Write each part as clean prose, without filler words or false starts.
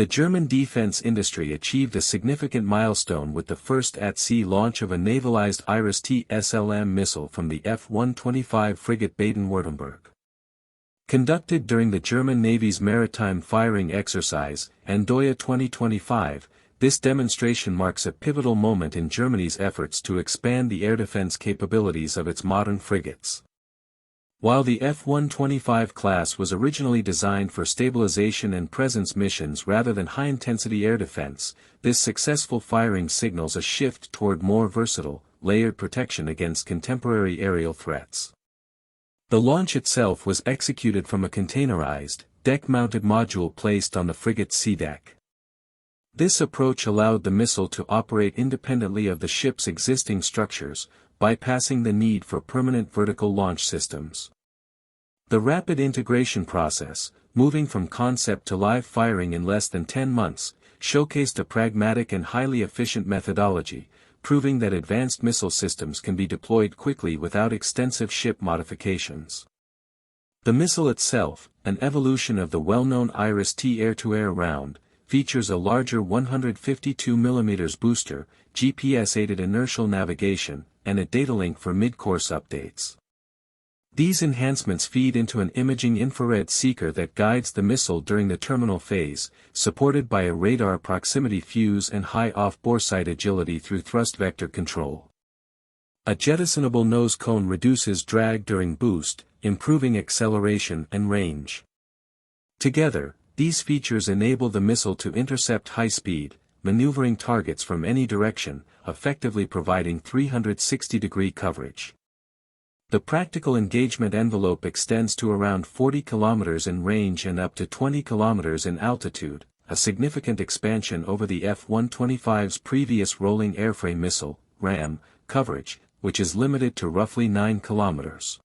The German defense industry achieved a significant milestone with the first at-sea launch of a navalized IRIS T SLM missile from the F125 Frigate Baden Württemberg. Conducted during the German Navy's maritime firing exercise, Andøya 2025, this demonstration marks a pivotal moment in Germany's efforts to expand the air defense capabilities of its modern frigates. While the F125 class was originally designed for stabilization and presence missions rather than high-intensity air defense, this successful firing signals a shift toward more versatile, layered protection against contemporary aerial threats. The launch itself was executed from a containerized, deck-mounted module placed on the frigate's sea deck. This approach allowed the missile to operate independently of the ship's existing structures, bypassing the need for permanent vertical launch systems. The rapid integration process, moving from concept to live firing in less than 10 months, showcased a pragmatic and highly efficient methodology, proving that advanced missile systems can be deployed quickly without extensive ship modifications. The missile itself, an evolution of the well-known IRIS T air-to-air round, features a larger 152 mm booster, GPS-aided inertial navigation, and a data link for mid-course updates. These enhancements feed into an imaging infrared seeker that guides the missile during the terminal phase, supported by a radar proximity fuse and high off-bore sight agility through thrust vector control. A jettisonable nose cone reduces drag during boost, improving acceleration and range. Together, these features enable the missile to intercept high-speed, maneuvering targets from any direction, effectively providing 360-degree coverage. The practical engagement envelope extends to around 40 km in range and up to 20 km in altitude, a significant expansion over the F-125's previous rolling airframe missile, RAM, coverage, which is limited to roughly 9 km.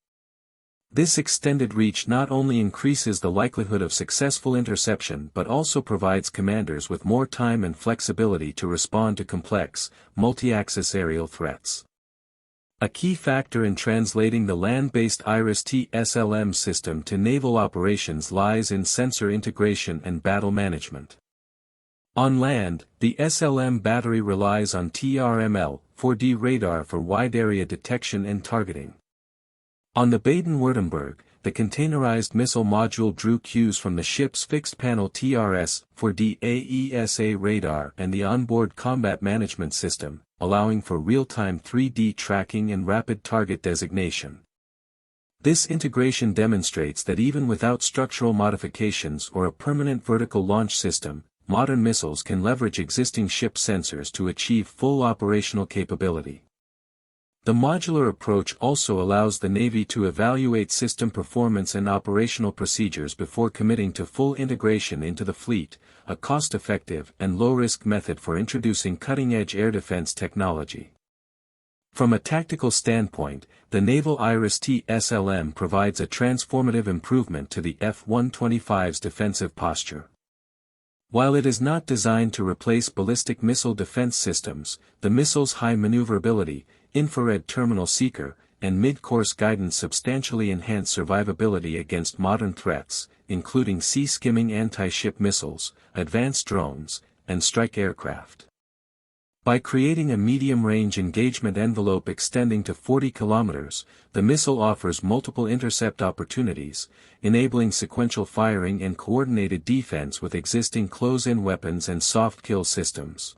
This extended reach not only increases the likelihood of successful interception but also provides commanders with more time and flexibility to respond to complex, multi-axis aerial threats. A key factor in translating the land-based IRIS T SLM system to naval operations lies in sensor integration and battle management. On land, the SLM battery relies on TRML, 4D radar for wide-area detection and targeting. On the Baden Württemberg, the containerized missile module drew cues from the ship's fixed-panel TRS-4D AESA radar and the onboard combat management system, allowing for real-time 3D tracking and rapid target designation. This integration demonstrates that even without structural modifications or a permanent vertical launch system, modern missiles can leverage existing ship sensors to achieve full operational capability. The modular approach also allows the Navy to evaluate system performance and operational procedures before committing to full integration into the fleet, a cost-effective and low-risk method for introducing cutting-edge air defense technology. From a tactical standpoint, the naval IRIS T SLM provides a transformative improvement to the F-125's defensive posture. While it is not designed to replace ballistic missile defense systems, the missile's high maneuverability, infrared terminal seeker, and mid-course guidance substantially enhance survivability against modern threats, including sea-skimming anti-ship missiles, advanced drones, and strike aircraft. By creating a medium-range engagement envelope extending to 40 km, the missile offers multiple intercept opportunities, enabling sequential firing and coordinated defense with existing close-in weapons and soft-kill systems.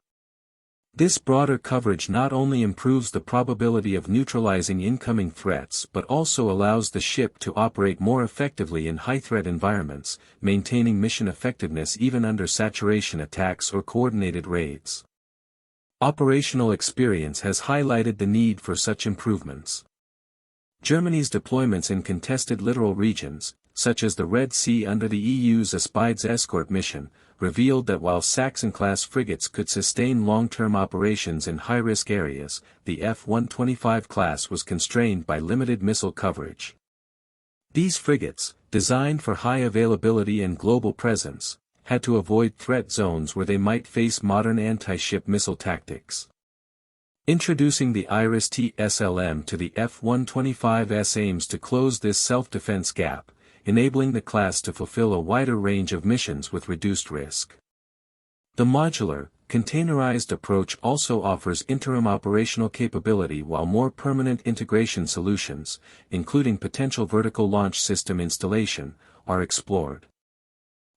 This broader coverage not only improves the probability of neutralizing incoming threats but also allows the ship to operate more effectively in high-threat environments, maintaining mission effectiveness even under saturation attacks or coordinated raids. Operational experience has highlighted the need for such improvements. Germany's deployments in contested littoral regions, such as the Red Sea under the EU's Aspides escort mission, revealed that while Saxon-class frigates could sustain long-term operations in high-risk areas, the F-125 class was constrained by limited missile coverage. These frigates, designed for high availability and global presence, had to avoid threat zones where they might face modern anti-ship missile tactics. Introducing the IRIS T SLM to the F-125's aims to close this self-defense gap, enabling the class to fulfill a wider range of missions with reduced risk. The modular, containerized approach also offers interim operational capability while more permanent integration solutions, including potential vertical launch system installation, are explored.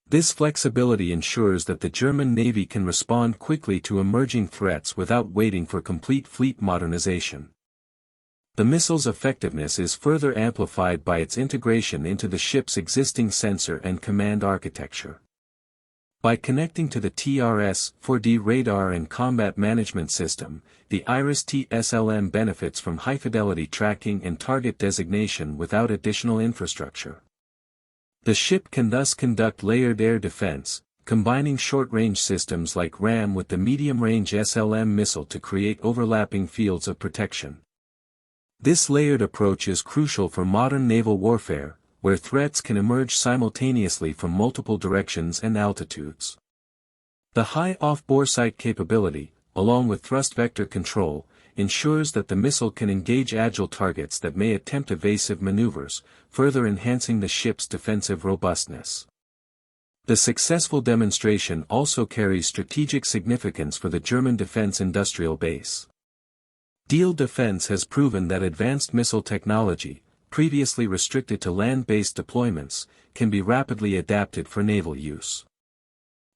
This flexibility ensures that the German Navy can respond quickly to emerging threats without waiting for complete fleet modernization. The missile's effectiveness is further amplified by its integration into the ship's existing sensor and command architecture. By connecting to the TRS-4D radar and combat management system, the IRIS T SLM benefits from high-fidelity tracking and target designation without additional infrastructure. The ship can thus conduct layered air defense, combining short-range systems like RAM with the medium-range SLM missile to create overlapping fields of protection. This layered approach is crucial for modern naval warfare, where threats can emerge simultaneously from multiple directions and altitudes. The high off-bore sight capability, along with thrust vector control, ensures that the missile can engage agile targets that may attempt evasive maneuvers, further enhancing the ship's defensive robustness. The successful demonstration also carries strategic significance for the German defense industrial base. Diehl Defense has proven that advanced missile technology, previously restricted to land-based deployments, can be rapidly adapted for naval use.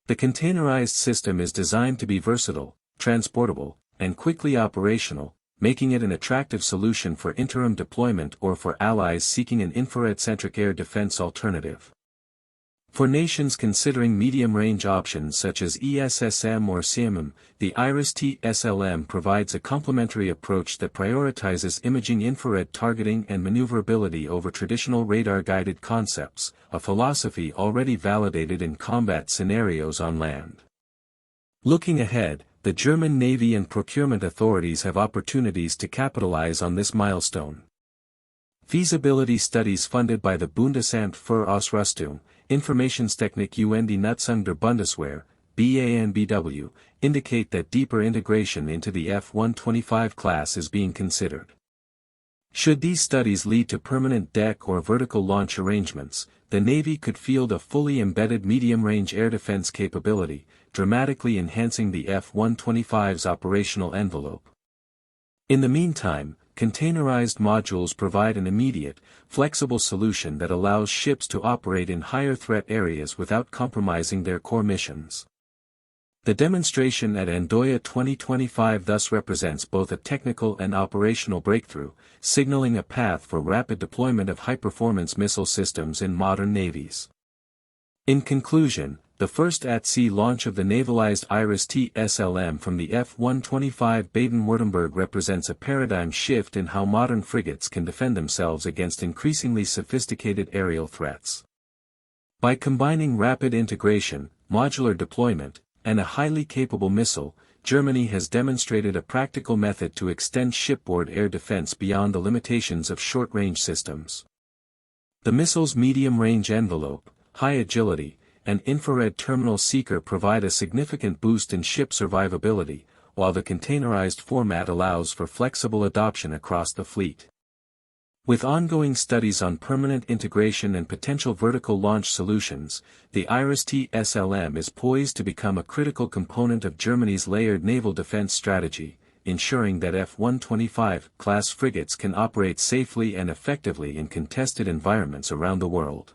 The containerized system is designed to be versatile, transportable, and quickly operational, making it an attractive solution for interim deployment or for allies seeking an infrared-centric air defense alternative. For nations considering medium-range options such as ESSM or SEAMM, the IRIS T SLM provides a complementary approach that prioritizes imaging infrared targeting and maneuverability over traditional radar-guided concepts, a philosophy already validated in combat scenarios on land. Looking ahead, the German Navy and procurement authorities have opportunities to capitalize on this milestone. Feasibility studies funded by the Bundesamt für Ausrüstung, Informationstechnik und die Nutzung der Bundeswehr, BANBW, indicate that deeper integration into the F125 class is being considered. Should these studies lead to permanent deck or vertical launch arrangements, the Navy could field a fully embedded medium-range air defense capability, dramatically enhancing the F125's operational envelope. In the meantime, containerized modules provide an immediate, flexible solution that allows ships to operate in higher threat areas without compromising their core missions. The demonstration at Andøya 2025 thus represents both a technical and operational breakthrough, signaling a path for rapid deployment of high-performance missile systems in modern navies. In conclusion, the first at-sea launch of the navalized IRIS T SLM from the F125 Baden Württemberg represents a paradigm shift in how modern frigates can defend themselves against increasingly sophisticated aerial threats. By combining rapid integration, modular deployment, and a highly capable missile, Germany has demonstrated a practical method to extend shipboard air defense beyond the limitations of short-range systems. The missile's medium-range envelope, high agility, and infrared terminal seeker provide a significant boost in ship survivability, while the containerized format allows for flexible adoption across the fleet. With ongoing studies on permanent integration and potential vertical launch solutions, the IRIS T SLM is poised to become a critical component of Germany's layered naval defense strategy, ensuring that F-125 class frigates can operate safely and effectively in contested environments around the world.